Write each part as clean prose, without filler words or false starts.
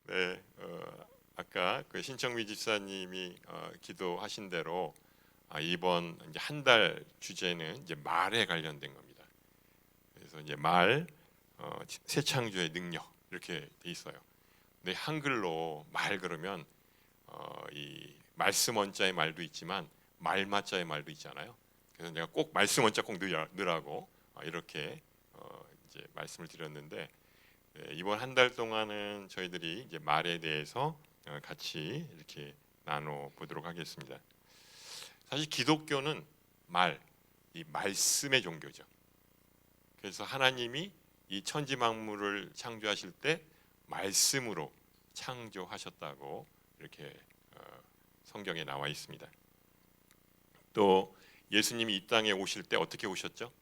네, 아까 그 신청미 집사님이 기도하신 대로 이번 이제 한 달 주제는 이제 말에 관련된 겁니다. 그래서 이제 말, 새 창조의 능력 이렇게 돼 있어요. 근데 한글로 말 그러면 이 말씀 원자의 말도 있지만 말마자의 말도 있잖아요. 그래서 내가 꼭 말씀 원자 꼭 넣으라고 이렇게 이제 말씀을 드렸는데 이번 한 달 동안은 저희들이 이제 말에 대해서 같이 이렇게 나눠 보도록 하겠습니다. 사실 기독교는 말, 이 말씀의 종교죠. 그래서 하나님이 이 천지 만물을 창조하실 때 말씀으로 창조하셨다고 이렇게 성경에 나와 있습니다. 또 예수님이 이 땅에 오실 때 어떻게 오셨죠?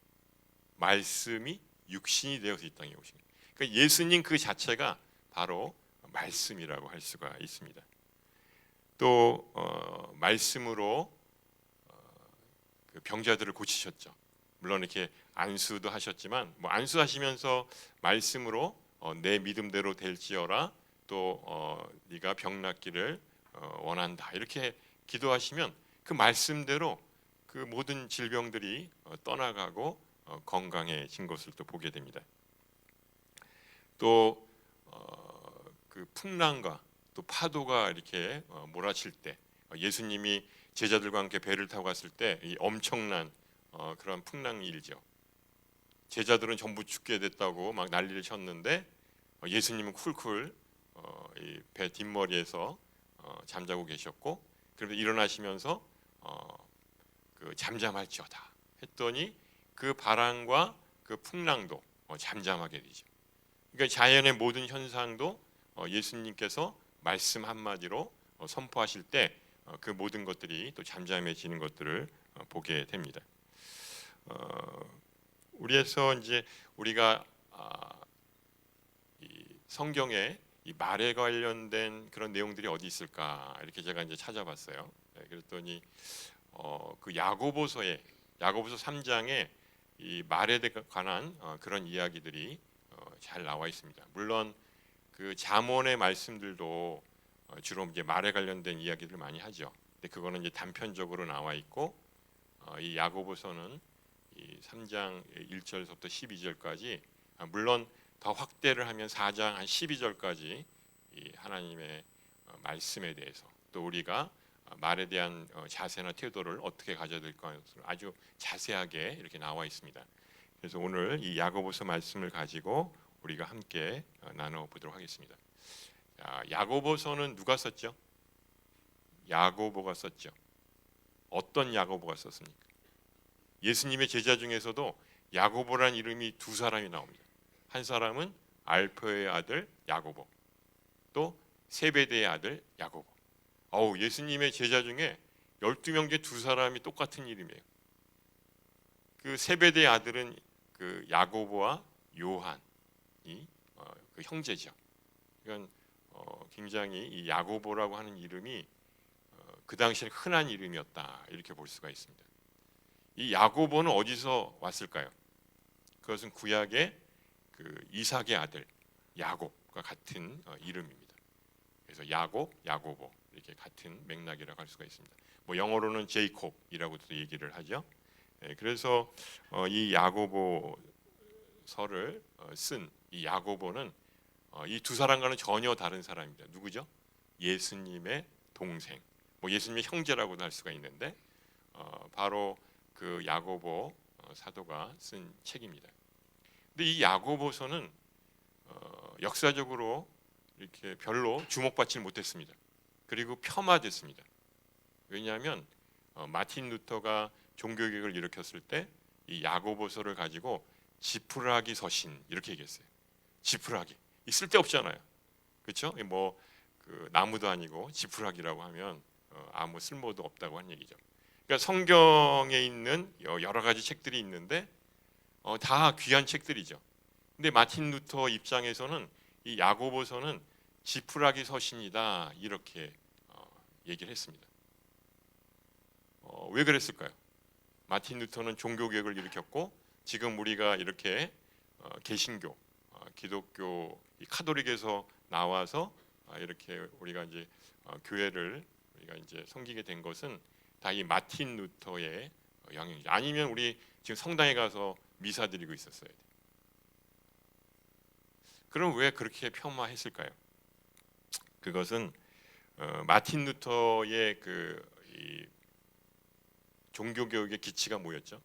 말씀이 육신이 되어서 이 땅에 오신 거예요. 그러니까 예수님 그 자체가 바로 말씀이라고 할 수가 있습니다. 또 말씀으로 그 병자들을 고치셨죠. 물론 이렇게 안수도 하셨지만 안수하시면서 말씀으로 내 믿음대로 될지어라 또 네가 병 낫기를 원한다 이렇게 기도하시면 그 말씀대로 그 모든 질병들이 떠나가고 건강해진 것을 또 보게 됩니다. 또 그 풍랑과 또 파도가 이렇게 몰아칠 때 예수님이 제자들과 함께 배를 타고 갔을 때 이 엄청난 그런 풍랑이 일죠. 제자들은 전부 죽게 됐다고 막 난리를 쳤는데 예수님은 쿨쿨 이 배 뒷머리에서 잠자고 계셨고 그런데 일어나시면서 그 잠잠할지어다 했더니 그 바람과 그 풍랑도 잠잠하게 되죠. 그러니까 자연의 모든 현상도 예수님께서 말씀 한마디로 선포하실 때 그 모든 것들이 또 잠잠해지는 것들을 보게 됩니다. 우리에서 이제 우리가 이 성경에 이 말에 관련된 그런 내용들이 어디 있을까 이렇게 제가 이제 찾아봤어요. 그랬더니 그 야고보서 3장에 이 말에 관한 그런 이야기들이 잘 나와 있습니다. 물론 그 잠언의 말씀들도 주로 이제 말에 관련된 이야기를 많이 하죠. 근데 그거는 이제 단편적으로 나와 있고 이 야고보서는 이 3장 1절부터 12절까지 물론 더 확대를 하면 4장 한 12절까지 이 하나님의 말씀에 대해서 또 우리가 말에 대한 자세나 태도를 어떻게 가져야 될 것을 아주 자세하게 이렇게 나와 있습니다. 그래서 오늘 이 야고보서 말씀을 가지고 우리가 함께 나눠 보도록 하겠습니다. 야고보서는 누가 썼죠? 야고보가 썼죠. 어떤 야고보가 썼습니까? 예수님의 제자 중에서도 야고보라는 이름이 두 사람이 나옵니다. 한 사람은 알페의 아들 야고보, 또 세베대의 아들 야고보. 예수님의 제자 중에 12명 중에 두 사람이 똑같은 이름이에요. 그 세베대의 아들은 그 야고보와 요한이 그 형제죠. 이건 굉장히 이 야고보라고 하는 이름이 그 당시에 흔한 이름이었다 이렇게 볼 수가 있습니다. 이 야고보는 어디서 왔을까요? 그것은 구약의 그 이삭의 아들 야곱과 같은 이름입니다. 그래서 야고보 이렇게 같은 맥락이라고 할 수가 있습니다. 영어로는 제이콥이라고도 얘기를 하죠. 그래서 이 야고보서를 쓴 이 야고보는 이 두 사람과는 전혀 다른 사람입니다. 누구죠? 예수님의 동생, 예수님의 형제라고도 할 수가 있는데 바로 그 야고보 사도가 쓴 책입니다. 근데 이 야고보서는 역사적으로 이렇게 별로 주목받지 못했습니다. 그리고 폄하됐습니다. 왜냐하면 마틴 루터가 종교개혁을 일으켰을 때 이 야고보서를 가지고 지푸라기 서신 이렇게 얘기했어요. 지푸라기 이 쓸데없잖아요. 그렇죠? 그 나무도 아니고 지푸라기라고 하면 아무 쓸모도 없다고 한 얘기죠. 그러니까 성경에 있는 여러 가지 책들이 있는데 다 귀한 책들이죠. 근데 마틴 루터 입장에서는 이 야고보서는 지푸라기 서신이다 이렇게 얘기를 했습니다. 왜 그랬을까요? 마틴 루터는 종교개혁을 일으켰고 지금 우리가 이렇게 개신교, 기독교 이 카톨릭에서 나와서 이렇게 우리가 이제 교회를 우리가 이제 섬기게 된 것은 다 이 마틴 루터의 영향이죠. 아니면 우리 지금 성당에 가서 미사 드리고 있었어야 돼. 그럼 왜 그렇게 폄하했을까요? 그것은 마틴 루터의 이 종교 교육의 기치가 뭐였죠?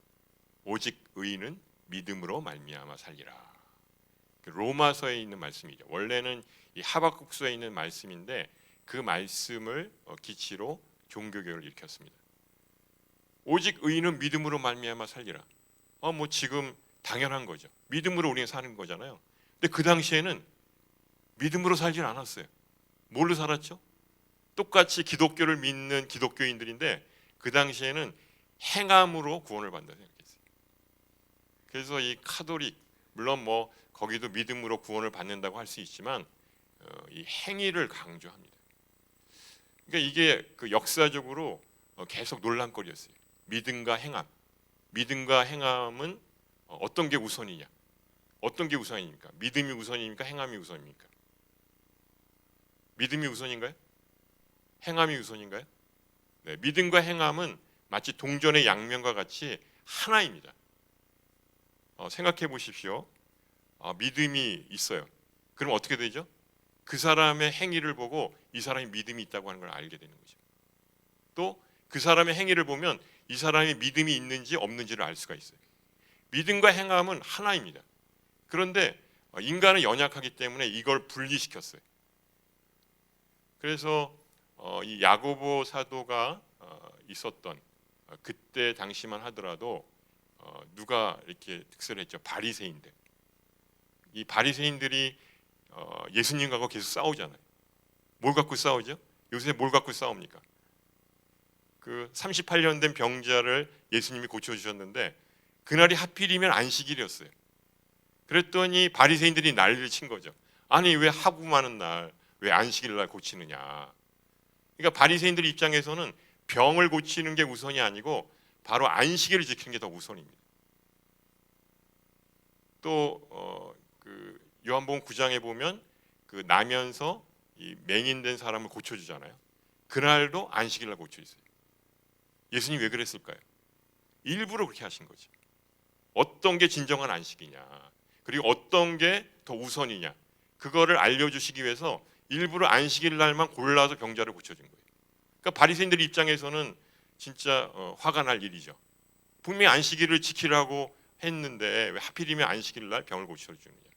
오직 의인은 믿음으로 말미암아 살리라. 그 로마서에 있는 말씀이죠. 원래는 이 하박국서에 있는 말씀인데 그 말씀을 기치로 종교 교육을 일으켰습니다. 오직 의인은 믿음으로 말미암아 살리라. 뭐 지금 당연한 거죠. 믿음으로 우리가 사는 거잖아요. 근데 그 당시에는 믿음으로 살진 않았어요. 뭘로 살았죠? 똑같이 기독교를 믿는 기독교인들인데 그 당시에는 행함으로 구원을 받는다 생각했어요. 그래서 이 카톨릭, 물론 뭐 거기도 믿음으로 구원을 받는다고 할 수 있지만 이 행위를 강조합니다. 그러니까 이게 그 역사적으로 계속 논란거리였어요. 믿음과 행함. 믿음과 행함은 어떤 게 우선이냐? 어떤 게 우선입니까? 믿음이 우선입니까? 행함이 우선입니까? 믿음이 우선인가요? 행함이 우선인가요? 네, 믿음과 행함은 마치 동전의 양면과 같이 하나입니다. 생각해 보십시오. 믿음이 있어요. 그럼 어떻게 되죠? 그 사람의 행위를 보고 이 사람이 믿음이 있다고 하는 걸 알게 되는 거죠. 또 그 사람의 행위를 보면 이 사람이 믿음이 있는지 없는지를 알 수가 있어요. 믿음과 행함은 하나입니다. 그런데 인간은 연약하기 때문에 이걸 분리시켰어요. 그래서 이 야고보 사도가 있었던 그때 당시만 하더라도 누가 이렇게 특세를 했죠? 바리새인들. 이 바리새인들이 예수님하고 계속 싸우잖아요. 뭘 갖고 싸우죠? 요새 뭘 갖고 싸웁니까? 그 38년 된 병자를 예수님이 고쳐주셨는데 그날이 하필이면 안식일이었어요. 그랬더니 바리새인들이 난리를 친 거죠. 아니 왜 하고 많은 날, 왜 안식일 날 고치느냐. 그러니까 바리새인들 입장에서는 병을 고치는 게 우선이 아니고 바로 안식일을 지키는 게 더 우선입니다. 또 그 요한복음 9장에 보면 그 나면서 이 맹인된 사람을 고쳐주잖아요. 그날도 안식일 날 고쳐 있어요. 예수님 왜 그랬을까요? 일부러 그렇게 하신 거죠. 어떤 게 진정한 안식이냐, 그리고 어떤 게 더 우선이냐, 그거를 알려주시기 위해서 일부러 안식일 날만 골라서 병자를 고쳐준 거예요. 그러니까 바리새인들 입장에서는 진짜 화가 날 일이죠. 분명히 안식일을 지키라고 했는데 왜 하필이면 안식일 날 병을 고쳐주느냐.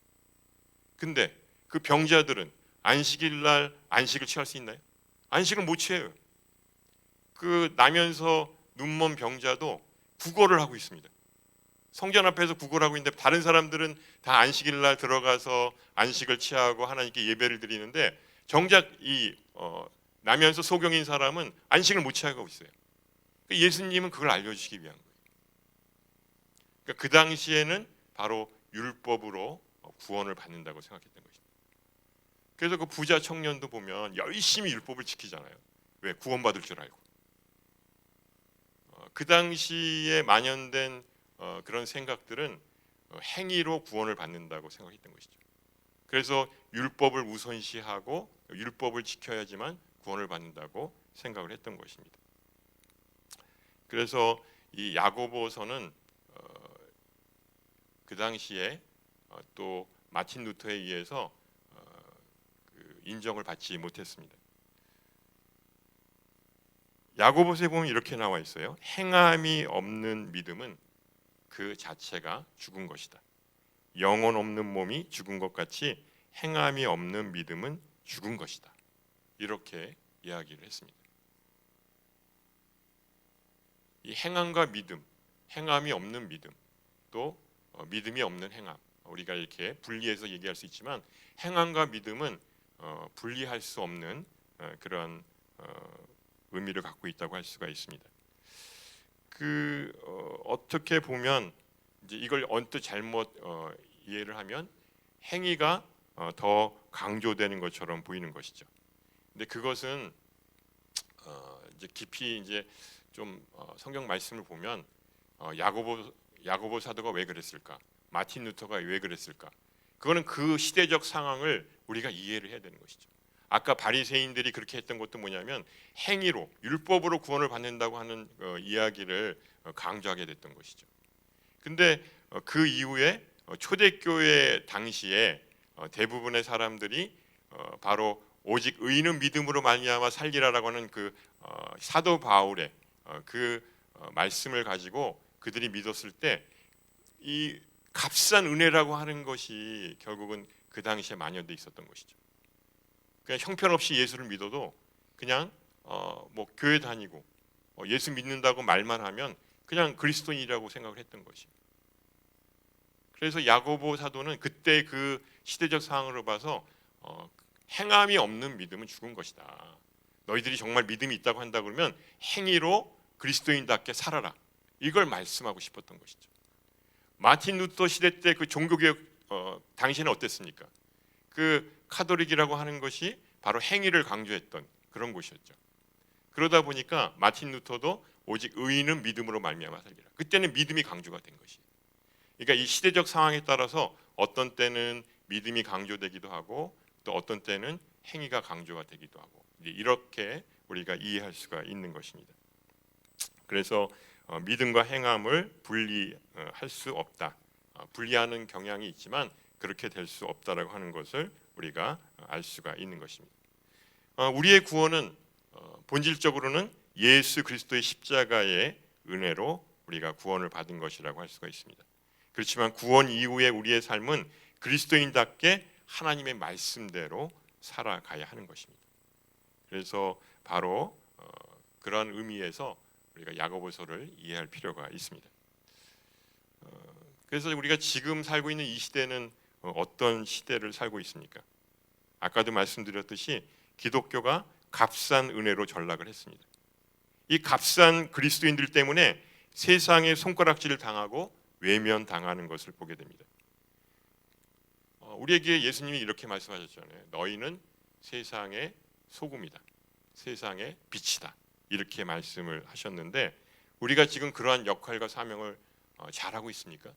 근데 그 병자들은 안식일 날 안식을 취할 수 있나요? 안식을 못 취해요. 그 나면서 눈먼 병자도 구걸을 하고 있습니다. 성전 앞에서 구걸을 하고 있는데 다른 사람들은 다 안식일 날 들어가서 안식을 취하고 하나님께 예배를 드리는데 정작 이 나면서 소경인 사람은 안식을 못 취하고 있어요. 그러니까 예수님은 그걸 알려주시기 위한 거예요. 그러니까 그 당시에는 바로 율법으로 구원을 받는다고 생각했던 것입니다. 그래서 그 부자 청년도 보면 열심히 율법을 지키잖아요. 왜? 구원받을 줄 알고. 그 당시에 만연된 그런 생각들은 행위로 구원을 받는다고 생각했던 것이죠. 그래서 율법을 우선시하고 율법을 지켜야지만 구원을 받는다고 생각을 했던 것입니다. 그래서 이 야고보서는 그 당시에 또 마틴 루터에 의해서 인정을 받지 못했습니다. 야고보서에 보면 이렇게 나와 있어요. 행함이 없는 믿음은 그 자체가 죽은 것이다. 영혼 없는 몸이 죽은 것 같이 행함이 없는 믿음은 죽은 것이다. 이렇게 이야기를 했습니다. 이 행함과 믿음, 행함이 없는 믿음, 또 믿음이 없는 행함, 우리가 이렇게 분리해서 얘기할 수 있지만 행함과 믿음은 분리할 수 없는 그런 의미를 갖고 있다고 할 수가 있습니다. 어떻게 보면 이제 이걸 언뜻 잘못 이해를 하면 행위가 더 강조되는 것처럼 보이는 것이죠. 근데 그것은 이제 깊이 이제 좀 성경 말씀을 보면 야고보 사도가 왜 그랬을까? 마틴 루터가 왜 그랬을까? 그거는 그 시대적 상황을 우리가 이해를 해야 되는 것이죠. 아까 바리새인들이 그렇게 했던 것도 뭐냐면 행위로 율법으로 구원을 받는다고 하는 이야기를 강조하게 됐던 것이죠. 근데 그 이후에 초대교회 당시에 대부분의 사람들이 바로 오직 의인은 믿음으로 말미암아 살리라라고 하는 그 사도 바울의 그 말씀을 가지고 그들이 믿었을 때 이 값싼 은혜라고 하는 것이 결국은 그 당시에 만연돼 있었던 것이죠. 그냥 형편없이 예수를 믿어도 그냥 뭐 교회 다니고 예수 믿는다고 말만 하면 그냥 그리스도인이라고 생각을 했던 것이. 그래서 야고보 사도는 그때 그 시대적 상황으로 봐서 행함이 없는 믿음은 죽은 것이다. 너희들이 정말 믿음이 있다고 한다 그러면 행위로 그리스도인답게 살아라. 이걸 말씀하고 싶었던 것이죠. 마틴 루터 시대 때 그 종교개혁 당시에는 어땠습니까? 그 카톨릭이라고 하는 것이 바로 행위를 강조했던 그런 곳이었죠. 그러다 보니까 마틴 루터도 오직 의인은 믿음으로 말미암아 살리라. 그때는 믿음이 강조가 된 것이. 그러니까 이 시대적 상황에 따라서 어떤 때는 믿음이 강조되기도 하고 또 어떤 때는 행위가 강조가 되기도 하고 이렇게 우리가 이해할 수가 있는 것입니다. 그래서 믿음과 행함을 분리할 수 없다. 분리하는 경향이 있지만 그렇게 될 수 없다라고 하는 것을 우리가 알 수가 있는 것입니다. 우리의 구원은 본질적으로는 예수 그리스도의 십자가의 은혜로 우리가 구원을 받은 것이라고 할 수가 있습니다. 그렇지만 구원 이후의 우리의 삶은 그리스도인답게 하나님의 말씀대로 살아가야 하는 것입니다. 그래서 바로 그런 의미에서 우리가 야고보서를 이해할 필요가 있습니다. 그래서 우리가 지금 살고 있는 이 시대는 어떤 시대를 살고 있습니까? 아까도 말씀드렸듯이 기독교가 값싼 은혜로 전락을 했습니다. 이 값싼 그리스도인들 때문에 세상의 손가락질을 당하고 외면당하는 것을 보게 됩니다. 우리에게 예수님이 이렇게 말씀하셨잖아요. 너희는 세상의 소금이다. 세상의 빛이다. 이렇게 말씀을 하셨는데 우리가 지금 그러한 역할과 사명을 잘하고 있습니까?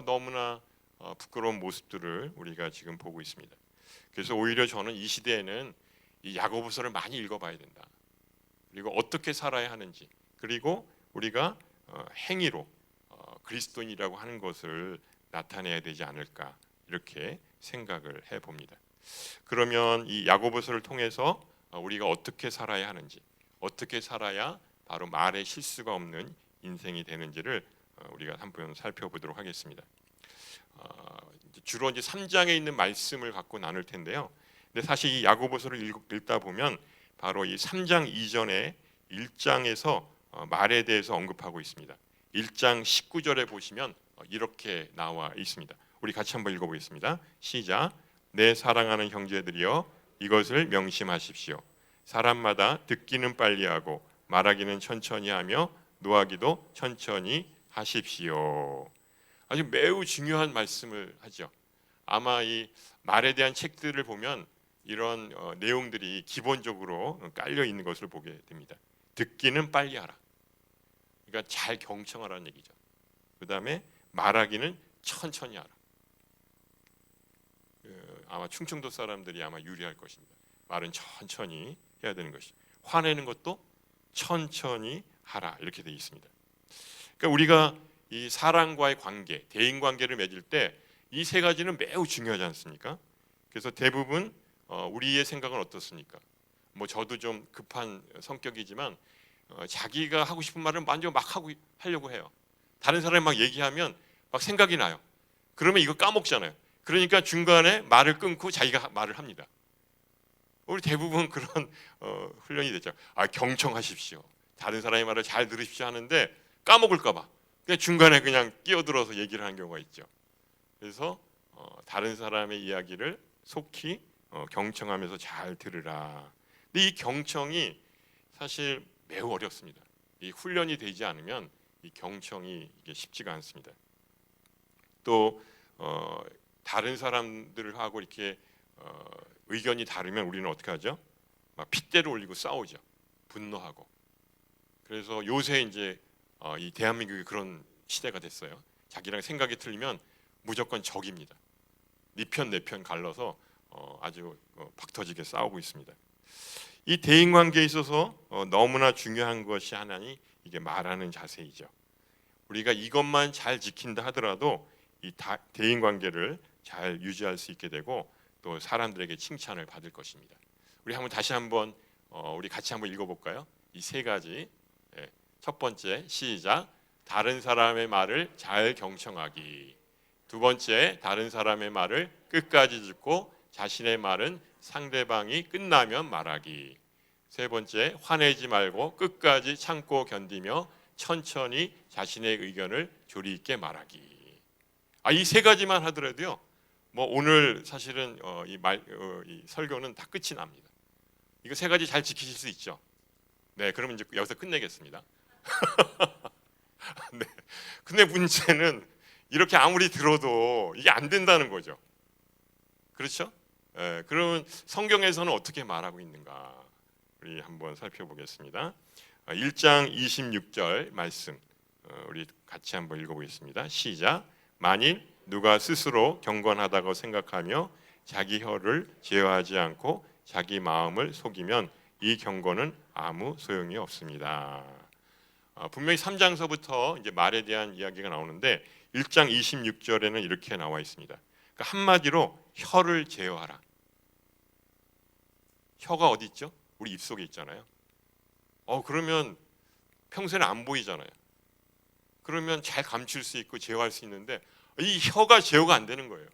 너무나 부끄러운 모습들을 우리가 지금 보고 있습니다. 그래서 오히려 저는 이 시대에는 이 야고보서를 많이 읽어봐야 된다. 그리고 어떻게 살아야 하는지 그리고 우리가 행위로 그리스도인이라고 하는 것을 나타내야 되지 않을까 이렇게 생각을 해봅니다. 그러면 이 야고보서를 통해서 우리가 어떻게 살아야 하는지 어떻게 살아야 바로 말에 실수가 없는 인생이 되는지를 우리가 한번 살펴보도록 하겠습니다. 주로 이제 3장에 있는 말씀을 갖고 나눌 텐데요. 근데 사실 이 야고보서를 읽다 보면 바로 이 3장 이전에 1장에서 말에 대해서 언급하고 있습니다. 1장 19절에 보시면 이렇게 나와 있습니다. 우리 같이 한번 읽어보겠습니다. 시작. 내 사랑하는 형제들이여 이것을 명심하십시오. 사람마다 듣기는 빨리 하고 말하기는 천천히 하며 노하기도 천천히 하십시오. 아주 매우 중요한 말씀을 하죠. 아마 이 말에 대한 책들을 보면 이런 내용들이 기본적으로 깔려 있는 것을 보게 됩니다. 듣기는 빨리 하라. 그러니까 잘 경청하라는 얘기죠. 그 다음에 말하기는 천천히 하라. 아마 충청도 사람들이 아마 유리할 것입니다. 말은 천천히 해야 되는 것이. 화내는 것도 천천히 하라 이렇게 되어 있습니다. 그러니까 우리가 이 사람과의 관계, 대인 관계를 맺을 때 이 세 가지는 매우 중요하지 않습니까? 그래서 대부분 우리의 생각은 어떻습니까? 뭐 저도 좀 급한 성격이지만 자기가 하고 싶은 말을 먼저 막 하려고 해요. 다른 사람이 막 얘기하면 막 생각이 나요. 그러면 이거 까먹잖아요. 그러니까 중간에 말을 끊고 자기가 말을 합니다. 우리 대부분 그런 훈련이 됐죠. 경청하십시오. 다른 사람의 말을 잘 들으십시오 하는데 까먹을까 봐 그냥 중간에 그냥 끼어들어서 얘기를 하는 경우가 있죠. 그래서 다른 사람의 이야기를 속히 경청하면서 잘 들으라. 근데 이 경청이 사실 매우 어렵습니다. 이 훈련이 되지 않으면 이 경청이 이게 쉽지가 않습니다. 또 다른 사람들하고 이렇게 의견이 다르면 우리는 어떻게 하죠? 막 핏대를 올리고 싸우죠. 분노하고. 그래서 요새 이제 이 대한민국이 그런 시대가 됐어요. 자기랑 생각이 틀리면 무조건 적입니다. 네 편 내 편 갈라서 아주 박터지게 싸우고 있습니다. 이 대인 관계에 있어서 너무나 중요한 것이 하나니 이게 말하는 자세이죠. 우리가 이것만 잘 지킨다 하더라도 이 대인 관계를 잘 유지할 수 있게 되고 또 사람들에게 칭찬을 받을 것입니다. 우리 다시 한번 우리 같이 한번 읽어볼까요? 이 세 가지. 첫 번째 시작. 다른 사람의 말을 잘 경청하기. 두 번째, 다른 사람의 말을 끝까지 듣고 자신의 말은 상대방이 끝나면 말하기. 세 번째, 화내지 말고 끝까지 참고 견디며 천천히 자신의 의견을 조리 있게 말하기. 이 세 가지만 하더라도요. 뭐 오늘 사실은 이 설교는 다 끝이 납니다. 이거 세 가지 잘 지키실 수 있죠? 네, 그러면 이제 여기서 끝내겠습니다. 네. 근데 문제는 이렇게 아무리 들어도 이게 안 된다는 거죠. 그렇죠? 네, 그러면 성경에서는 어떻게 말하고 있는가? 우리 한번 살펴보겠습니다. 1장 26절 말씀 우리 같이 한번 읽어보겠습니다. 시작. 만일 누가 스스로 경건하다고 생각하며 자기 혀를 제어하지 않고 자기 마음을 속이면 이 경건은 아무 소용이 없습니다. 분명히 3장서부터 이제 말에 대한 이야기가 나오는데 1장 26절에는 이렇게 나와 있습니다. 그러니까 한마디로 혀를 제어하라. 혀가 어디 있죠? 우리 입속에 있잖아요. 그러면 평소에는 안 보이잖아요. 그러면 잘 감출 수 있고 제어할 수 있는데 이 혀가 제어가 안 되는 거예요.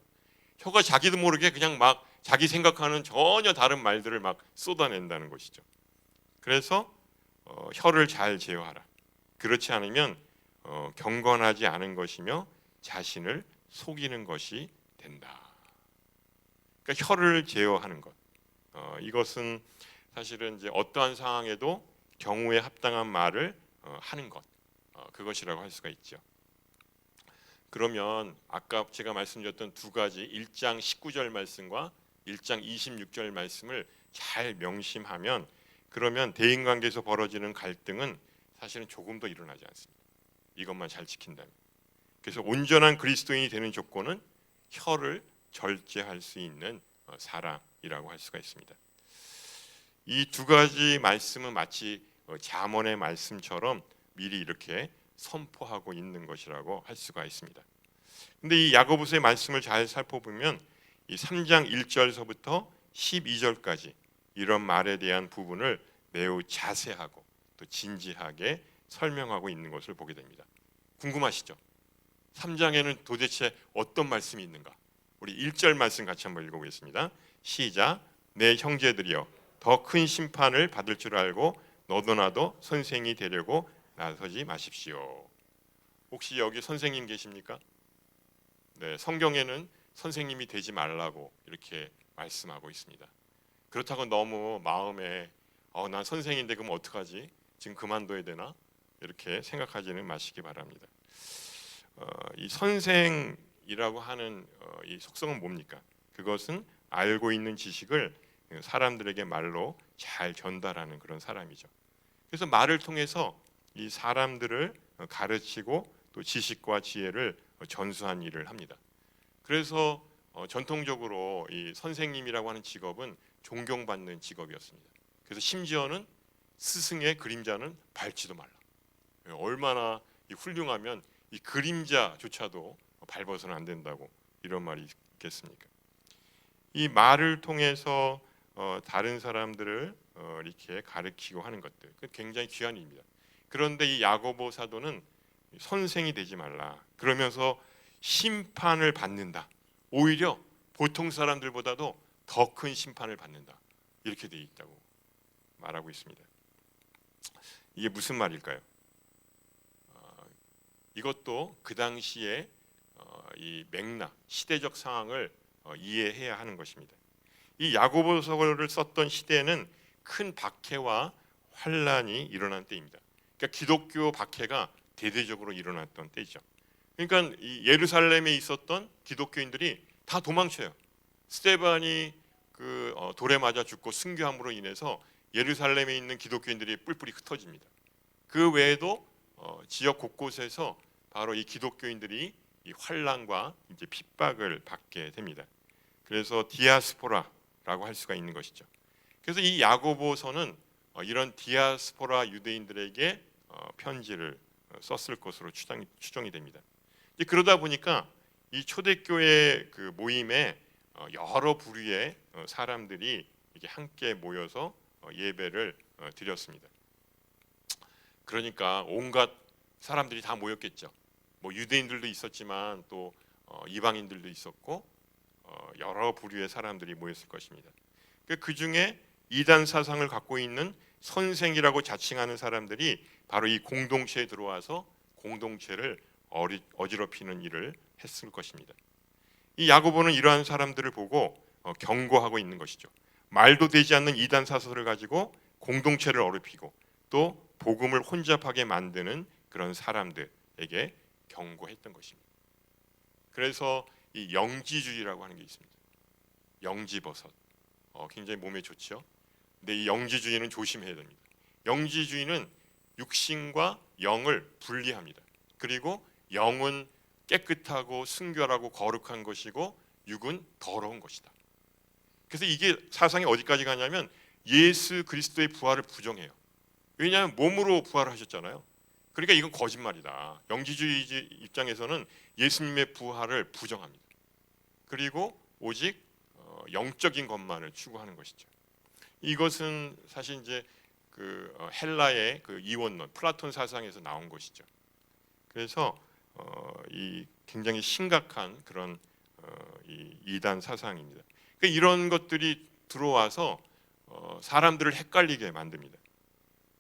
혀가 자기도 모르게 그냥 막 자기 생각하는 전혀 다른 말들을 막 쏟아낸다는 것이죠. 그래서 혀를 잘 제어하라. 그렇지 않으면 경건하지 않은 것이며 자신을 속이는 것이 된다. 그러니까 혀를 제어하는 것. 이것은 사실은 이제 어떠한 상황에도 경우에 합당한 말을 하는 것. 그것이라고 할 수가 있죠. 그러면 아까 제가 말씀드렸던 두 가지 1장 19절 말씀과 1장 26절 말씀을 잘 명심하면 그러면 대인관계에서 벌어지는 갈등은 사실은 조금 더 일어나지 않습니다. 이것만 잘 지킨다면. 그래서 온전한 그리스도인이 되는 조건은 혀를 절제할 수 있는 사람이라고 할 수가 있습니다. 이 두 가지 말씀은 마치 잠언의 말씀처럼 미리 이렇게 선포하고 있는 것이라고 할 수가 있습니다. 근데 이 야고보서의 말씀을 잘 살펴보면 이 3장 1절서부터 12절까지 이런 말에 대한 부분을 매우 자세하고 또 진지하게 설명하고 있는 것을 보게 됩니다. 궁금하시죠? 3장에는 도대체 어떤 말씀이 있는가? 우리 1절 말씀 같이 한번 읽어보겠습니다. 시작. 내 형제들이여 더 큰 심판을 받을 줄 알고 너도 나도 선생이 되려고 나서지 마십시오. 혹시 여기 선생님 계십니까? 네, 성경에는 선생님이 되지 말라고 이렇게 말씀하고 있습니다. 그렇다고 너무 마음에 난 선생인데 그럼 어떡하지? 지금 그만둬야 되나? 이렇게 생각하지는 마시기 바랍니다. 이 선생이라고 하는 이 속성은 뭡니까? 그것은 알고 있는 지식을 사람들에게 말로 잘 전달하는 그런 사람이죠. 그래서 말을 통해서 이 사람들을 가르치고 또 지식과 지혜를 전수한 일을 합니다. 그래서 전통적으로 이 선생님이라고 하는 직업은 존경받는 직업이었습니다. 그래서 심지어는 스승의 그림자는 밟지도 말라. 얼마나 훌륭하면 이 그림자조차도 밟아서는 안 된다고 이런 말이 있겠습니까? 이 말을 통해서 다른 사람들을 이렇게 가르치고 하는 것들, 그 굉장히 귀한 일입니다. 그런데 이 야고보 사도는 선생이 되지 말라. 그러면서 심판을 받는다. 오히려 보통 사람들보다도 더 큰 심판을 받는다. 이렇게 되어 있다고 말하고 있습니다. 이게 무슨 말일까요? 이것도 그 당시에 이 맥락, 시대적 상황을 이해해야 하는 것입니다. 이 야고보서를 썼던 시대에는 큰 박해와 환란이 일어난 때입니다. 그러니까 기독교 박해가 대대적으로 일어났던 때죠. 그러니까 이 예루살렘에 있었던 기독교인들이 다 도망쳐요. 스데반이 그 돌에 맞아 죽고 순교함으로 인해서 예루살렘에 있는 기독교인들이 뿔뿔이 흩어집니다. 그 외에도 지역 곳곳에서 바로 이 기독교인들이 이 환란과 이제 핍박을 받게 됩니다. 그래서 디아스포라라고 할 수가 있는 것이죠. 그래서 이 야고보서는 이런 디아스포라 유대인들에게 편지를 썼을 것으로 추정이 됩니다. 그러다 보니까 이 초대교회 그 모임에 여러 부류의 사람들이 이렇게 함께 모여서 예배를 드렸습니다. 그러니까 온갖 사람들이 다 모였겠죠. 뭐 유대인들도 있었지만 또 이방인들도 있었고 여러 부류의 사람들이 모였을 것입니다. 그 중에 이단 사상을 갖고 있는 선생이라고 자칭하는 사람들이 바로 이 공동체에 들어와서 공동체를 어지럽히는 일을 했을 것입니다. 이 야고보는 이러한 사람들을 보고 경고하고 있는 것이죠. 말도 되지 않는 이단 사설을 가지고 공동체를 어렵히고 또 복음을 혼잡하게 만드는 그런 사람들에게 경고했던 것입니다. 그래서 이 영지주의라고 하는 게 있습니다. 영지버섯. 굉장히 몸에 좋죠. 근데 이 영지주의는 조심해야 됩니다. 영지주의는 육신과 영을 분리합니다. 그리고 영은 깨끗하고 순결하고 거룩한 것이고 육은 더러운 것이다. 그래서 이게 사상이 어디까지 가냐면 예수 그리스도의 부활을 부정해요. 왜냐하면 몸으로 부활하셨잖아요. 그러니까 이건 거짓말이다. 영지주의 입장에서는 예수님의 부활을 부정합니다. 그리고 오직 영적인 것만을 추구하는 것이죠. 이것은 사실 이제 그 헬라의 그 이원론, 플라톤 사상에서 나온 것이죠. 그래서 이 굉장히 심각한 그런 이 이단 사상입니다. 그러니까 이런 것들이 들어와서 사람들을 헷갈리게 만듭니다.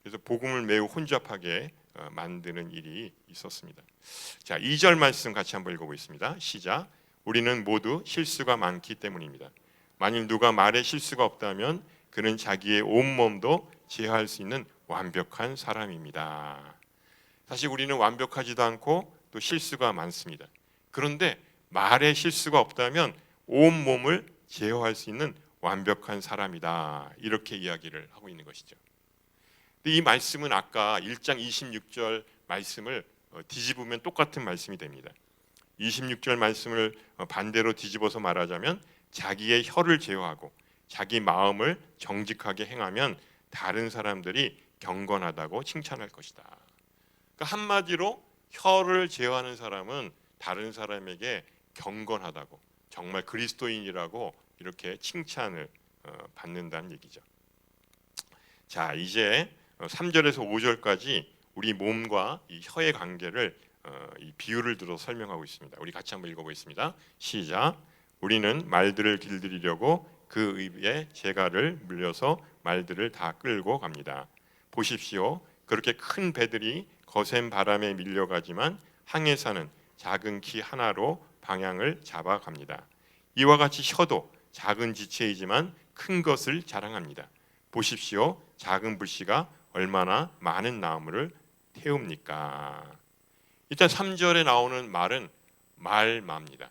그래서 복음을 매우 혼잡하게 만드는 일이 있었습니다. 자, 2절 말씀 같이 한번 읽어보겠습니다. 시작. 우리는 모두 실수가 많기 때문입니다. 만일 누가 말에 실수가 없다면 그는 자기의 온몸도 제어할 수 있는 완벽한 사람입니다. 사실 우리는 완벽하지도 않고 또 실수가 많습니다. 그런데 말에 실수가 없다면 온몸을 제어할 수 있는 완벽한 사람이다. 이렇게 이야기를 하고 있는 것이죠. 이 말씀은 아까 1장 26절 말씀을 뒤집으면 똑같은 말씀이 됩니다. 26절 말씀을 반대로 뒤집어서 말하자면 자기의 혀를 제어하고 자기 마음을 정직하게 행하면 다른 사람들이 경건하다고 칭찬할 것이다. 그러니까 한마디로 혀를 제어하는 사람은 다른 사람에게 경건하다고, 정말 그리스도인이라고 이렇게 칭찬을 받는다는 얘기죠. 자, 이제 3절에서 5절까지 우리 몸과 이 혀의 관계를 이 비유를 들어 설명하고 있습니다. 우리 같이 한번 읽어보겠습니다. 시작. 우리는 말들을 길들이려고 그 입에 재갈을 물려서 말들을 다 끌고 갑니다. 보십시오. 그렇게 큰 배들이 거센 바람에 밀려가지만 항해사는 작은 키 하나로 방향을 잡아갑니다. 이와 같이 혀도 작은 지체이지만 큰 것을 자랑합니다. 보십시오. 작은 불씨가 얼마나 많은 나무를 태웁니까? 일단 3절에 나오는 말은 말마입니다.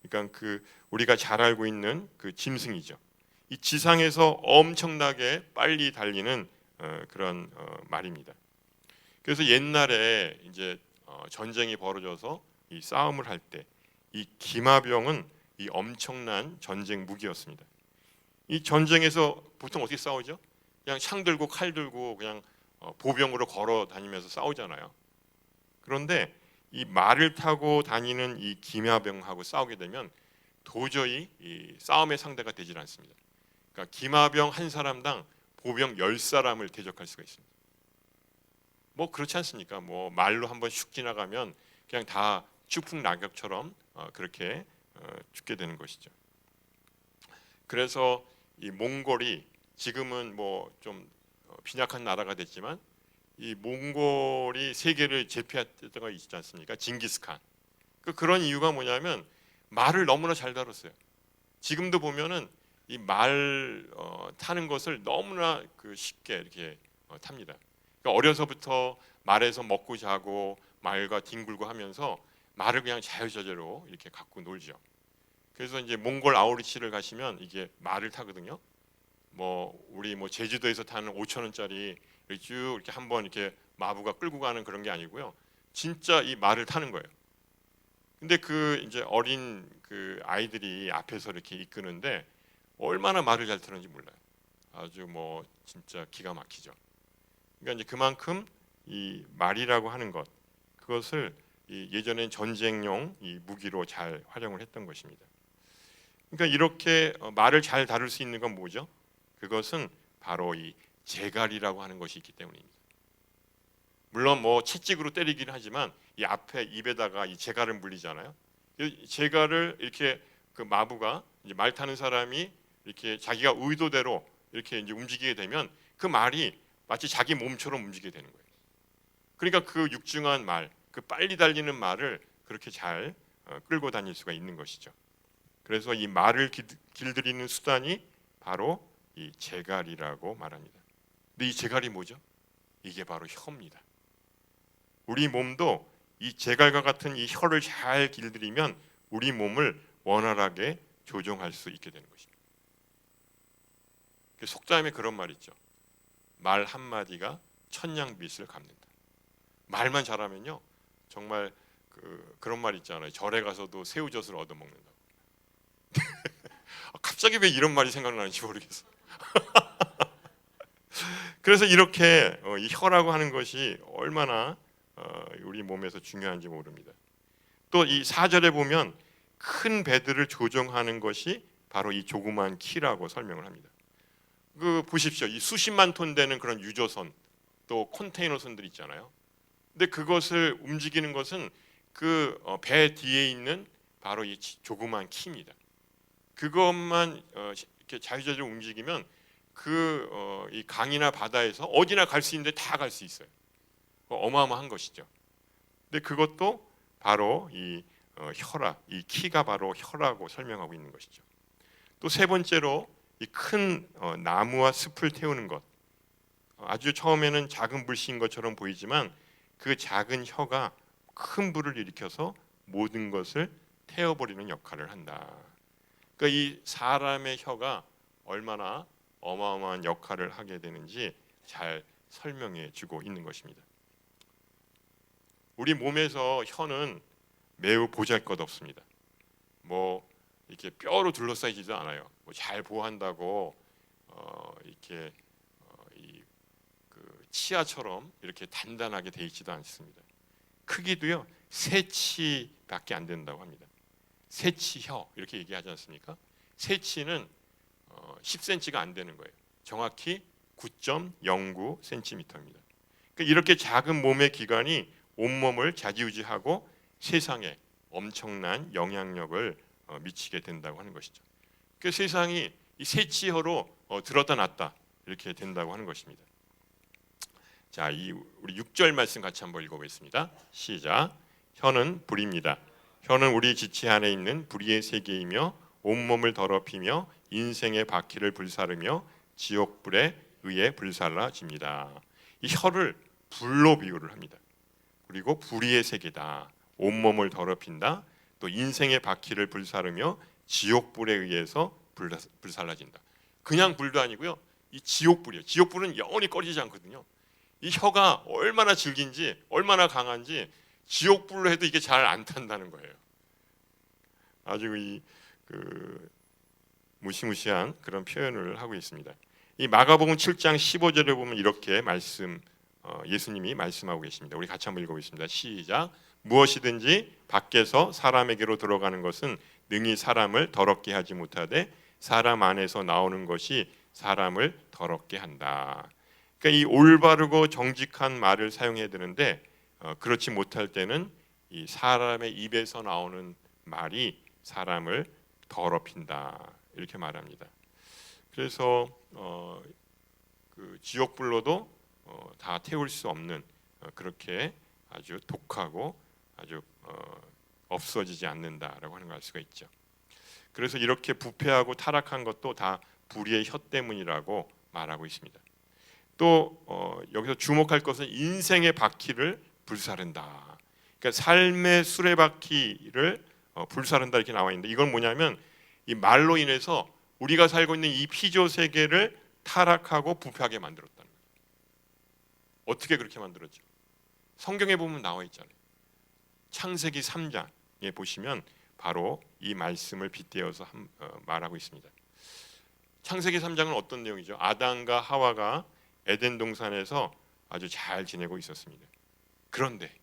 그러니까 그 우리가 잘 알고 있는 그 짐승이죠. 이 지상에서 엄청나게 빨리 달리는 그런 말입니다. 그래서 옛날에 이제 전쟁이 벌어져서 이 싸움을 할 때 이 기마병은 이 엄청난 전쟁 무기였습니다. 이 전쟁에서 보통 어떻게 싸우죠? 그냥 창 들고 칼 들고 그냥 보병으로 걸어 다니면서 싸우잖아요. 그런데 이 말을 타고 다니는 이 기마병하고 싸우게 되면 도저히 이 싸움의 상대가 되질 않습니다. 그러니까 기마병 한 사람당 보병 10사람을 대적할 수가 있습니다. 뭐 그렇지 않습니까? 뭐 말로 한번 슉 지나가면 그냥 다 추풍낙엽처럼 그렇게 죽게 되는 것이죠. 그래서 이 몽골이 지금은 뭐 좀 빈약한 나라가 됐지만 이 몽골이 세계를 제패했던 거 있지 않습니까? 징기스칸. 그런 이유가 뭐냐면 말을 너무나 잘 다뤘어요. 지금도 보면은 이 말 타는 것을 너무나 쉽게 이렇게 탑니다. 그러니까 어려서부터 말에서 먹고 자고 말과 뒹굴고 하면서 말을 그냥 자유자재로 이렇게 갖고 놀죠. 그래서 이제 몽골 아우리치를 가시면 이게 말을 타거든요. 뭐 우리 뭐 제주도에서 타는 5,000원짜리 쭉 이렇게 한번 이렇게 마부가 끌고 가는 그런 게 아니고요. 진짜 이 말을 타는 거예요. 근데 그 이제 어린 그 아이들이 앞에서 이렇게 이끄는데 얼마나 말을 잘 트는지 몰라요. 아주 뭐 진짜 기가 막히죠. 그러니까 이제 그만큼 이 말이라고 하는 것, 그것을 이 예전엔 전쟁용 이 무기로 잘 활용을 했던 것입니다. 그러니까 이렇게 말을 잘 다룰 수 있는 건 뭐죠? 그것은 바로 이 재갈이라고 하는 것이 있기 때문입니다. 물론 뭐 채찍으로 때리긴 하지만 이 앞에 입에다가 이 재갈을 물리잖아요. 이 재갈을 이렇게 그 마부가 이제 말 타는 사람이 이렇게 자기가 의도대로 이렇게 이제 움직이게 되면 그 말이 마치 자기 몸처럼 움직이게 되는 거예요. 그러니까 그 육중한 말, 그 빨리 달리는 말을 그렇게 잘 끌고 다닐 수가 있는 것이죠. 그래서 이 말을 길들이는 수단이 바로 이 재갈이라고 말합니다. 근데 이 재갈이 뭐죠? 이게 바로 혀입니다. 우리 몸도 이 재갈과 같은 이 혀를 잘 길들이면 우리 몸을 원활하게 조종할 수 있게 되는 것입니다. 속담에 그런 말이 있죠. 말 한마디가 천냥빚을 갚는다. 말만 잘하면요, 정말 그런 말 있잖아요. 절에 가서도 새우젓을 얻어먹는다고. 갑자기 왜 이런 말이 생각나는지 모르겠어요. 그래서 이렇게 이 혀라고 하는 것이 얼마나 우리 몸에서 중요한지 모릅니다. 또 이 4절에 보면 큰 배들을 조종하는 것이 바로 이 조그만 키라고 설명을 합니다. 그 보십시오. 이 수십만 톤 되는 그런 유조선, 또 컨테이너 선들 있잖아요. 근데 그것을 움직이는 것은 그 배 뒤에 있는 바로 이 조그만 키입니다. 그것만 이렇게 자유자재로 움직이면 이 강이나 바다에서 어디나 갈 수 있는데 다 갈 수 있어요. 어마어마한 것이죠. 근데 그것도 바로 이 이 키가 바로 혀라고 설명하고 있는 것이죠. 또 세 번째로 이 큰 나무와 숲을 태우는 것. 아주 처음에는 작은 불씨인 것처럼 보이지만 그 작은 혀가 큰 불을 일으켜서 모든 것을 태워버리는 역할을 한다. 그러니까 이 사람의 혀가 얼마나 어마어마한 역할을 하게 되는지 잘 설명해 주고 있는 것입니다. 우리 몸에서 혀는 매우 보잘것없습니다. 뭐 이렇게 뼈로 둘러싸이지도 않아요. 뭐 잘 보호한다고 이렇게 그 치아처럼 이렇게 단단하게 돼 있지도 않습니다. 크기도요 새치밖에 안 된다고 합니다. 새치혀 이렇게 얘기하지 않습니까? 새치는 10cm가 안 되는 거예요. 정확히 9.09cm입니다. 그러니까 이렇게 작은 몸의 기관이 온몸을 좌지우지하고 세상에 엄청난 영향력을 미치게 된다고 하는 것이죠. 그 세상이 이 새치혀로 들었다 놨다 이렇게 된다고 하는 것입니다. 자, 우리 6절 말씀 같이 한번 읽어보겠습니다. 시작. 혀는 불입니다. 혀는 우리 지체 안에 있는 불의의 세계이며 온몸을 더럽히며 인생의 바퀴를 불사르며 지옥불에 의해 불살라집니다. 이 혀를 불로 비유를 합니다. 그리고 불의의 세계다. 온몸을 더럽힌다. 또 인생의 바퀴를 불사르며 지옥불에 의해서 불살라진다. 그냥 불도 아니고요. 이 지옥불이에요. 지옥불은 영원히 꺼지지 않거든요. 이 혀가 얼마나 질긴지 얼마나 강한지 지옥불로 해도 이게 잘 안 탄다는 거예요. 아주 무시무시한 그런 표현을 하고 있습니다. 이 마가복음 7장 15절에 보면 이렇게 예수님이 말씀하고 계십니다. 우리 같이 한번 읽어보겠습니다. 시작. 무엇이든지 밖에서 사람에게로 들어가는 것은 능히 사람을 더럽게 하지 못하되 사람 안에서 나오는 것이 사람을 더럽게 한다. 그러니까 이 올바르고 정직한 말을 사용해야 되는데 그렇지 못할 때는 이 사람의 입에서 나오는 말이 사람을 더럽힌다 이렇게 말합니다. 그래서 그 지옥불로도 다 태울 수 없는 그렇게 아주 독하고 아주 없어지지 않는다라고 하는 걸 알 수가 있죠. 그래서 이렇게 부패하고 타락한 것도 다 불의의 혀 때문이라고 말하고 있습니다. 또 여기서 주목할 것은 인생의 바퀴를 불사른다. 그러니까 삶의 수레바퀴를 불사른다 이렇게 나와 있는데 이건 뭐냐면 이 말로 인해서 우리가 살고 있는 이 피조 세계를 타락하고 부패하게 만들었다는 거예요. 어떻게 그렇게 만들었죠? 성경에 보면 나와 있잖아요. 창세기 3장 보시면 바로 이 말씀을 빗대어서 말하고 있습니다. 창세기 3장은 어떤 내용이죠? 아담과 하와가 에덴 동산에서 아주 잘 지내고 있었습니다. 그런데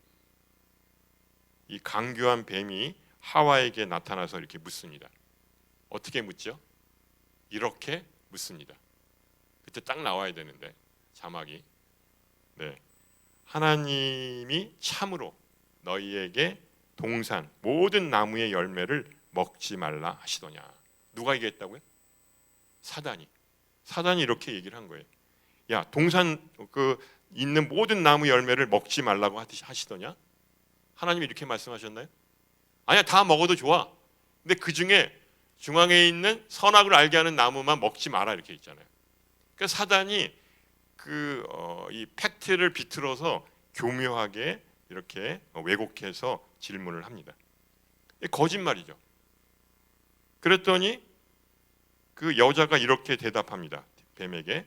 이 강교한 뱀이 하와에게 나타나서 이렇게 묻습니다. 어떻게 묻죠? 이렇게 묻습니다. 그때 딱 나와야 되는데 자막이 하나님이 참으로 너희에게 동산 모든 나무의 열매를 먹지 말라 하시더냐. 누가 얘기했다고요? 사단이 이렇게 얘기를 한 거예요. 야, 동산 있는 모든 나무 열매를 먹지 말라고 하시더냐? 하나님이 이렇게 말씀하셨나요? 아니야, 다 먹어도 좋아. 근데 그 중에 중앙에 있는 선악을 알게 하는 나무만 먹지 마라 이렇게 있잖아요. 그러니까 사단이 이 팩트를 비틀어서 교묘하게 이렇게 왜곡해서 질문을 합니다. 거짓말이죠. 그랬더니 그 여자가 이렇게 대답합니다. 뱀에게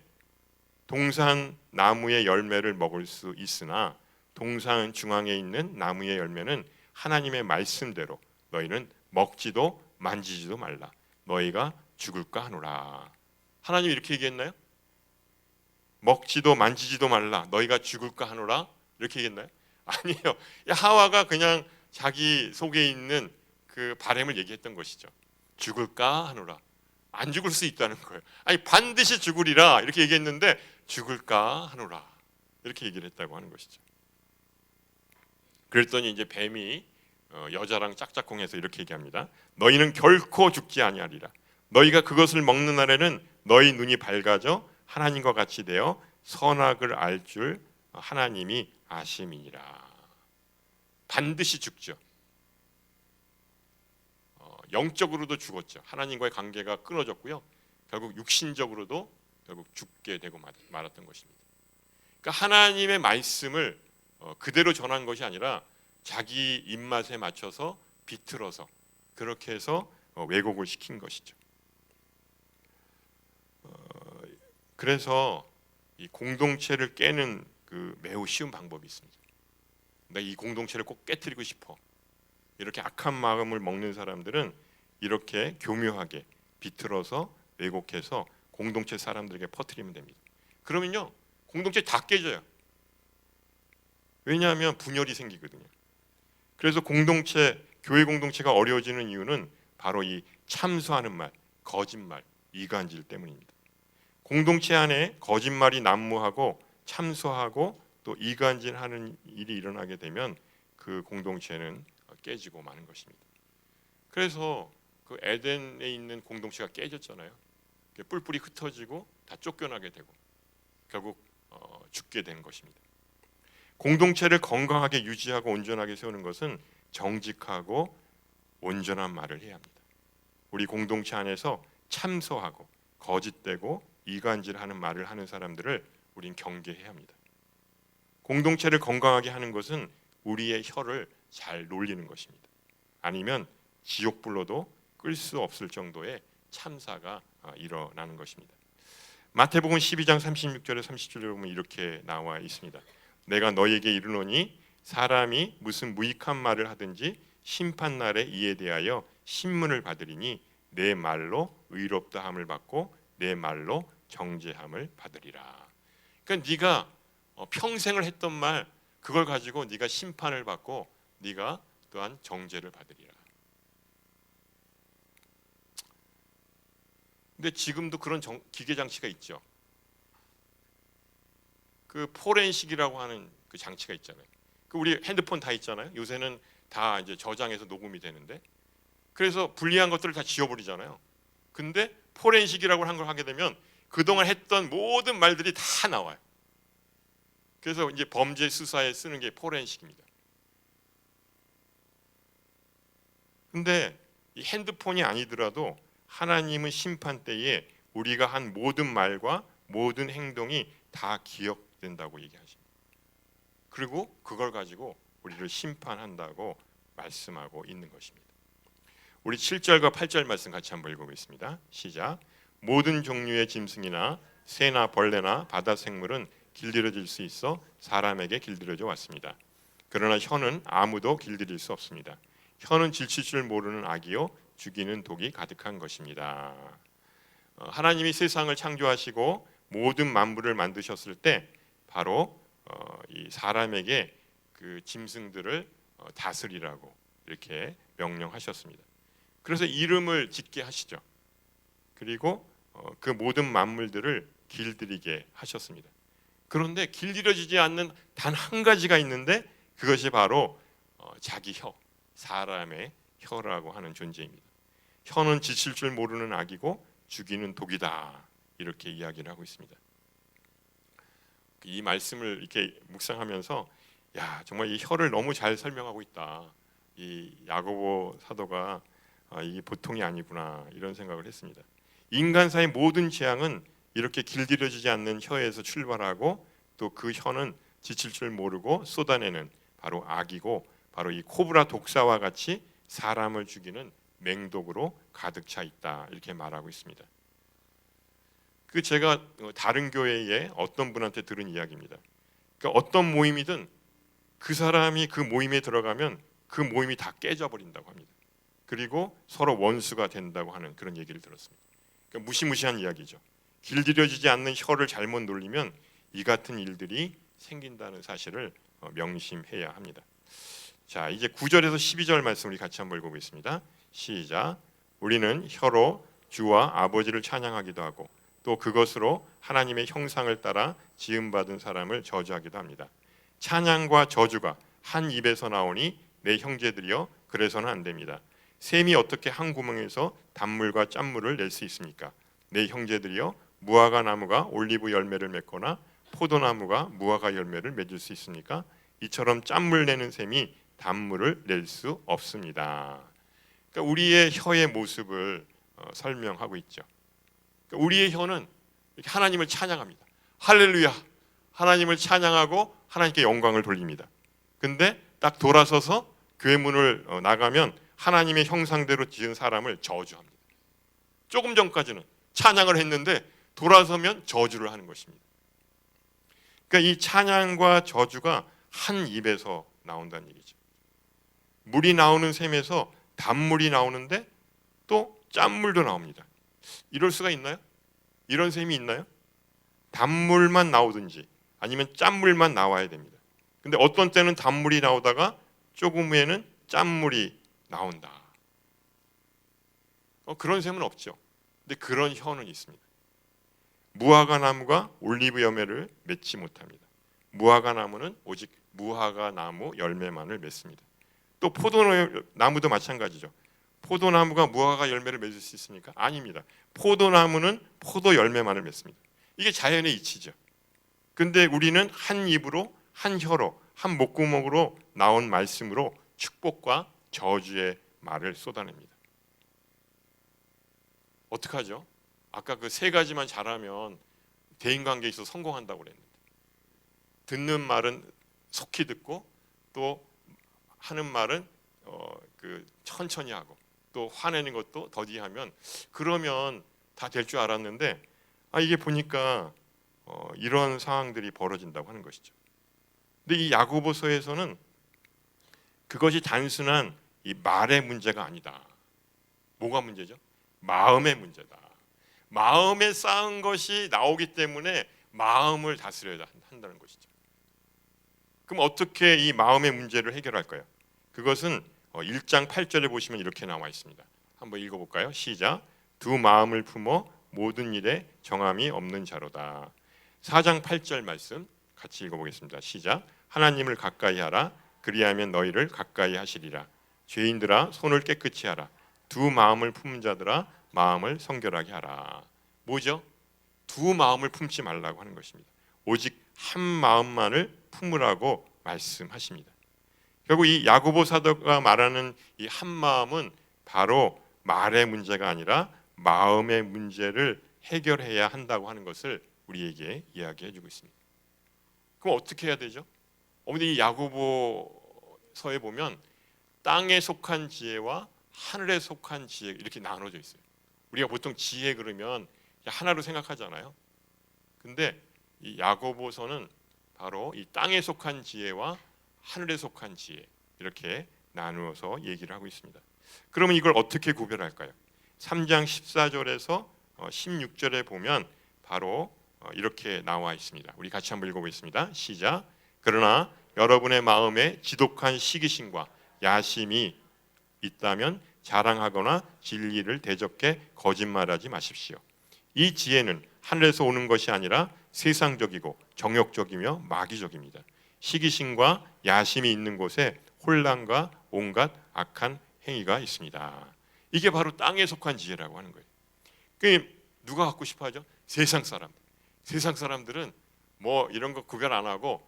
동산 나무의 열매를 먹을 수 있으나 동산 중앙에 있는 나무의 열매는 하나님의 말씀대로 너희는 먹지도 만지지도 말라. 너희가 죽을까 하노라. 하나님이 이렇게 얘기했나요? 먹지도 만지지도 말라. 너희가 죽을까 하노라. 이렇게 얘기했나요? 아니에요. 하와가 그냥 자기 속에 있는 그 바램을 얘기했던 것이죠. 죽을까 하노라. 안 죽을 수 있다는 거예요. 아니 반드시 죽으리라 이렇게 얘기했는데 죽을까 하노라 이렇게 얘기를 했다고 하는 것이죠. 그랬더니 이제 뱀이 여자랑 짝짝꿍해서 이렇게 얘기합니다. 너희는 결코 죽지 아니하리라. 너희가 그것을 먹는 날에는 너희 눈이 밝아져 하나님과 같이 되어 선악을 알 줄 하나님이 아심이니라. 반드시 죽죠. 영적으로도 죽었죠. 하나님과의 관계가 끊어졌고요. 결국 육신적으로도 결국 죽게 되고 말았던 것입니다. 그러니까 하나님의 말씀을 그대로 전한 것이 아니라 자기 입맛에 맞춰서 비틀어서 그렇게 해서 왜곡을 시킨 것이죠. 그래서 이 공동체를 깨는 그 매우 쉬운 방법이 있습니다. 내가 이 공동체를 꼭 깨트리고 싶어. 이렇게 악한 마음을 먹는 사람들은 이렇게 교묘하게 비틀어서 왜곡해서 공동체 사람들에게 퍼뜨리면 됩니다. 그러면요 공동체 다 깨져요. 왜냐하면 분열이 생기거든요. 그래서 교회 공동체가 어려워지는 이유는 바로 이 참소하는 말, 거짓말, 이간질 때문입니다. 공동체 안에 거짓말이 난무하고 참소하고 또 이간질하는 일이 일어나게 되면 그 공동체는 깨지고 마는 것입니다. 그래서 그 에덴에 있는 공동체가 깨졌잖아요. 뿔뿔이 흩어지고 다 쫓겨나게 되고 결국 죽게 된 것입니다. 공동체를 건강하게 유지하고 온전하게 세우는 것은 정직하고 온전한 말을 해야 합니다. 우리 공동체 안에서 참소하고 거짓되고 이간질하는 말을 하는 사람들을 우린 경계해야 합니다. 공동체를 건강하게 하는 것은 우리의 혀를 잘 놀리는 것입니다. 아니면 지옥불로도 끌 수 없을 정도의 참사가 일어나는 것입니다. 마태복음 12장 36절에 37절에 보면 이렇게 나와 있습니다. 내가 너희에게 이르노니 사람이 무슨 무익한 말을 하든지 심판날에 이에 대하여 신문을 받으리니 내 말로 의롭다 함을 받고 내 말로 정죄함을 받으리라. 그러니까 네가 평생을 했던 말 그걸 가지고 네가 심판을 받고 네가 또한 정죄를 받으리라. 근데 지금도 그런 기계 장치가 있죠. 그 포렌식이라고 하는 그 장치가 있잖아요. 그 우리 핸드폰 다 있잖아요. 요새는 다 이제 저장해서 녹음이 되는데, 그래서 불리한 것들을 다 지워버리잖아요. 근데 포렌식이라고 한 걸 하게 되면 그동안 했던 모든 말들이 다 나와요. 그래서 이제 범죄 수사에 쓰는 게 포렌식입니다. 근데 이 핸드폰이 아니더라도 하나님은 심판 때에 우리가 한 모든 말과 모든 행동이 다 기억된다고 얘기하십니다. 그리고 그걸 가지고 우리를 심판한다고 말씀하고 있는 것입니다. 우리 7절과 8절 말씀 같이 한번 읽어보겠습니다. 시작. 모든 종류의 짐승이나 새나 벌레나 바다 생물은 길들여질 수 있어 사람에게 길들여져 왔습니다. 그러나 혀는 아무도 길들일 수 없습니다. 혀는 질칠 줄 모르는 악이요 죽이는 독이 가득한 것입니다. 하나님이 세상을 창조하시고 모든 만물을 만드셨을 때 바로 이 사람에게 그 짐승들을 다스리라고 이렇게 명령하셨습니다. 그래서 이름을 짓게 하시죠. 그리고 그 모든 만물들을 길들이게 하셨습니다. 그런데 길들여지지 않는 단 한 가지가 있는데 그것이 바로 자기 혀, 사람의 혀라고 하는 존재입니다. 혀는 지칠 줄 모르는 악이고 죽이는 독이다, 이렇게 이야기를 하고 있습니다. 이 말씀을 이렇게 묵상하면서 야, 정말 이 혀를 너무 잘 설명하고 있다. 이 야고보 사도가 이게 보통이 아니구나, 이런 생각을 했습니다. 인간사의 모든 재앙은 이렇게 길들여지지 않는 혀에서 출발하고 또 그 혀는 지칠 줄 모르고 쏟아내는 바로 악이고 바로 이 코브라 독사와 같이 사람을 죽이는 맹독으로 가득 차 있다, 이렇게 말하고 있습니다. 그 제가 다른 교회에 어떤 분한테 들은 이야기입니다. 그러니까 어떤 모임이든 그 사람이 그 모임에 들어가면 그 모임이 다 깨져버린다고 합니다. 그리고 서로 원수가 된다고 하는 그런 얘기를 들었습니다. 그러니까 무시무시한 이야기죠. 길들여지지 않는 혀를 잘못 놀리면 이 같은 일들이 생긴다는 사실을 명심해야 합니다. 자, 이제 9절에서 12절 말씀 우리 같이 한번 읽어보겠습니다. 시작. 우리는 혀로 주와 아버지를 찬양하기도 하고 또 그것으로 하나님의 형상을 따라 지음받은 사람을 저주하기도 합니다. 찬양과 저주가 한 입에서 나오니 내 형제들이여 그래서는 안 됩니다. 샘이 어떻게 한 구멍에서 단물과 짠물을 낼 수 있습니까? 내 형제들이여 무화과 나무가 올리브 열매를 맺거나 포도나무가 무화과 열매를 맺을 수 있습니까? 이처럼 짠물 내는 샘이 단물을 낼 수 없습니다. 그러니까 우리의 혀의 모습을 설명하고 있죠. 그러니까 우리의 혀는 이렇게 하나님을 찬양합니다. 할렐루야, 하나님을 찬양하고 하나님께 영광을 돌립니다. 근데 딱 돌아서서 교회 문을 나가면 하나님의 형상대로 지은 사람을 저주합니다. 조금 전까지는 찬양을 했는데 돌아서면 저주를 하는 것입니다. 그러니까 이 찬양과 저주가 한 입에서 나온다는 얘기죠. 물이 나오는 샘에서 단물이 나오는데 또 짠물도 나옵니다. 이럴 수가 있나요? 이런 셈이 있나요? 단물만 나오든지 아니면 짠물만 나와야 됩니다. 근데 어떤 때는 단물이 나오다가 조금 후에는 짠물이 나온다. 그런 셈은 없죠. 근데 그런 혀는 있습니다. 무화과 나무가 올리브 열매를 맺지 못합니다. 무화과 나무는 오직 무화과 나무 열매만을 맺습니다. 또 포도나무도 마찬가지죠. 포도나무가 무화과 열매를 맺을 수 있습니까? 아닙니다. 포도나무는 포도 열매만을 맺습니다. 이게 자연의 이치죠. 근데 우리는 한 입으로, 한 혀로, 한 목구멍으로 나온 말씀으로 축복과 저주의 말을 쏟아냅니다. 어떡하죠? 아까 그 세 가지만 잘하면 대인관계에 있어서 성공한다고 그랬는데, 듣는 말은 속히 듣고 또 하는 말은 천천히 하고 또 화내는 것도 더디하면 그러면 다 될 줄 알았는데 이게 보니까 이런 상황들이 벌어진다고 하는 것이죠. 근데 이 야고보서에서는 그것이 단순한 이 말의 문제가 아니다. 뭐가 문제죠? 마음의 문제다. 마음에 쌓은 것이 나오기 때문에 마음을 다스려야 한다는 것이죠. 그럼 어떻게 이 마음의 문제를 해결할까요? 그것은 1장 8절에 보시면 이렇게 나와 있습니다. 한번 읽어볼까요? 시작. 두 마음을 품어 모든 일에 정함이 없는 자로다. 4장 8절 말씀 같이 읽어보겠습니다. 시작. 하나님을 가까이 하라. 그리하면 너희를 가까이 하시리라. 죄인들아 손을 깨끗이 하라. 두 마음을 품은 자들아 마음을 성결하게 하라. 뭐죠? 두 마음을 품지 말라고 하는 것입니다. 오직 한 마음만을 품으라고 말씀하십니다. 결국 이 야고보 사도가 말하는 이 한 마음은 바로 말의 문제가 아니라 마음의 문제를 해결해야 한다고 하는 것을 우리에게 이야기해주고 있습니다. 그럼 어떻게 해야 되죠? 근데 이 야고보서에 보면 땅에 속한 지혜와 하늘에 속한 지혜 이렇게 나눠져 있어요. 우리가 보통 지혜 그러면 하나로 생각하잖아요. 근데 이 야고보서는 바로 이 땅에 속한 지혜와 하늘에 속한 지혜 이렇게 나누어서 얘기를 하고 있습니다. 그러면 이걸 어떻게 구별할까요? 3장 14절에서 16절에 보면 바로 이렇게 나와 있습니다. 우리 같이 한번 읽어보겠습니다. 시작. 그러나 여러분의 마음에 지독한 시기심과 야심이 있다면 자랑하거나 진리를 대적해 거짓말하지 마십시오. 이 지혜는 하늘에서 오는 것이 아니라 세상적이고 정욕적이며 마귀적입니다. 시기심과 야심이 있는 곳에 혼란과 온갖 악한 행위가 있습니다. 이게 바로 땅에 속한 지혜라고 하는 거예요. 그 누가 갖고 싶어하죠? 세상 사람들. 세상 사람들은 뭐 이런 거 구별 안 하고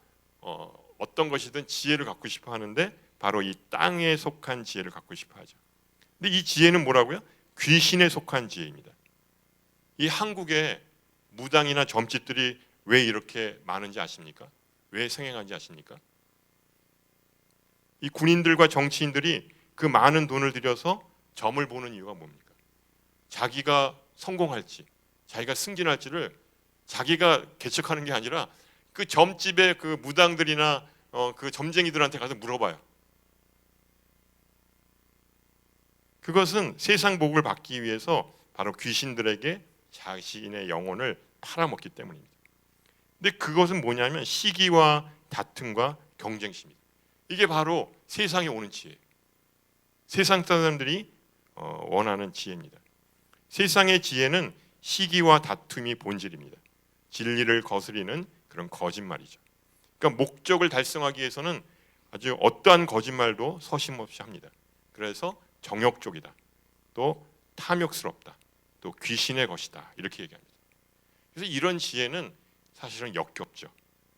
어떤 것이든 지혜를 갖고 싶어 하는데 바로 이 땅에 속한 지혜를 갖고 싶어 하죠. 근데 이 지혜는 뭐라고요? 귀신에 속한 지혜입니다. 이 한국에 무당이나 점집들이 왜 이렇게 많은지 아십니까? 왜 생행한지 아십니까? 이 군인들과 정치인들이 그 많은 돈을 들여서 점을 보는 이유가 뭡니까? 자기가 성공할지, 자기가 승진할지를 자기가 개척하는 게 아니라 그 점집의 그 무당들이나 그 점쟁이들한테 가서 물어봐요. 그것은 세상 복을 받기 위해서 바로 귀신들에게 자신의 영혼을 팔아먹기 때문입니다. 근데 그것은 뭐냐면 시기와 다툼과 경쟁심입니다. 이게 바로 세상에 오는 지혜예요. 세상 사람들이 원하는 지혜입니다. 세상의 지혜는 시기와 다툼이 본질입니다. 진리를 거스리는 그런 거짓말이죠. 그러니까 목적을 달성하기 위해서는 아주 어떠한 거짓말도 서슴없이 합니다. 그래서 정욕적이다, 또 탐욕스럽다, 또 귀신의 것이다 이렇게 얘기합니다. 그래서 이런 지혜는 사실은 역겹죠.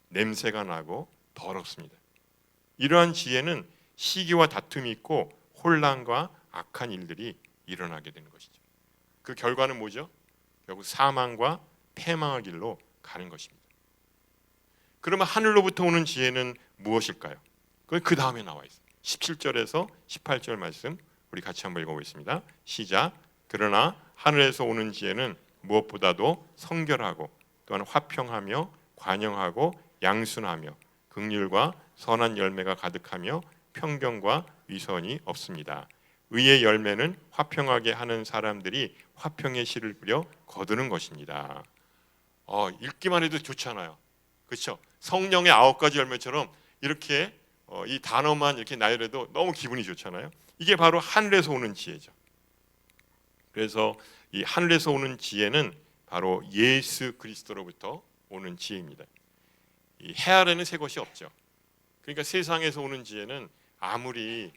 냄새가 나고 더럽습니다. 이러한 지혜는 시기와 다툼이 있고 혼란과 악한 일들이 일어나게 되는 것이죠. 그 결과는 뭐죠? 결국 사망과 패망의 길로 가는 것입니다. 그러면 하늘로부터 오는 지혜는 무엇일까요? 그건 그 다음에 나와 있어요. 17절에서 18절 말씀 우리 같이 한번 읽어보겠습니다. 시작. 그러나 하늘에서 오는 지혜는 무엇보다도 성결하고 또한 화평하며 관영하고 양순하며 긍휼과 선한 열매가 가득하며 편견과 위선이 없습니다. 의의 열매는 화평하게 하는 사람들이 화평의 씨를 뿌려 거두는 것입니다. 읽기만 해도 좋잖아요. 그렇죠? 성령의 9가지 열매처럼 이렇게 이 단어만 이렇게 나열해도 너무 기분이 좋잖아요. 이게 바로 하늘에서 오는 지혜죠. 그래서 이 하늘에서 오는 지혜는 바로 예수 그리스도로부터 오는 지혜입니다. 이 해 아래는 새 것이 없죠. 그러니까 세상에서 오는 지혜는 아무리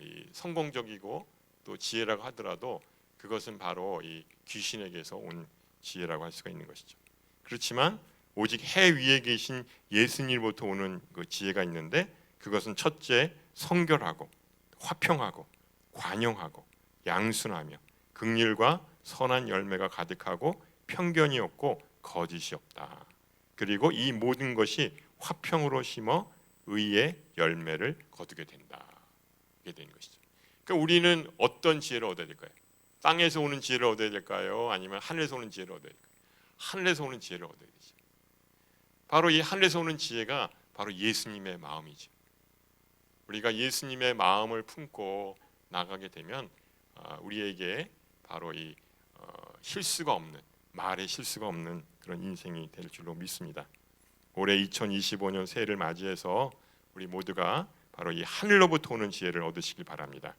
이 성공적이고 또 지혜라고 하더라도 그것은 바로 이 귀신에게서 온 지혜라고 할 수가 있는 것이죠. 그렇지만 오직 해 위에 계신 예수님으로부터 오는 그 지혜가 있는데 그것은 첫째 성결하고 화평하고 관용하고 양순하며 긍휼과 선한 열매가 가득하고 편견이 없고 거짓이 없다. 그리고 이 모든 것이 화평으로 심어 의의 열매를 거두게 된다. 이게 되는 것이죠. 그러니까 우리는 어떤 지혜를 얻어야 될까요? 땅에서 오는 지혜를 얻어야 될까요? 아니면 하늘에서 오는 지혜를 얻어야 될까요? 하늘에서 오는 지혜를 얻어야 되죠. 바로 이 하늘에서 오는 지혜가 바로 예수님의 마음이죠. 우리가 예수님의 마음을 품고 나가게 되면 우리에게 바로 이 실수가 없는, 말에 실수가 없는 그런 인생이 될 줄로 믿습니다. 올해 2025년 새해를 맞이해서 우리 모두가 바로 이 하늘로부터 오는 지혜를 얻으시길 바랍니다.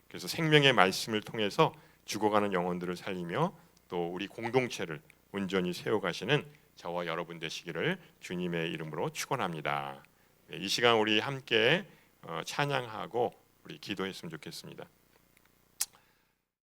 그래서 생명의 말씀을 통해서 죽어가는 영혼들을 살리며 또 우리 공동체를 온전히 세워가시는 저와 여러분 되시기를 주님의 이름으로 축원합니다. 이 시간 우리 함께 찬양하고 우리 기도했으면 좋겠습니다.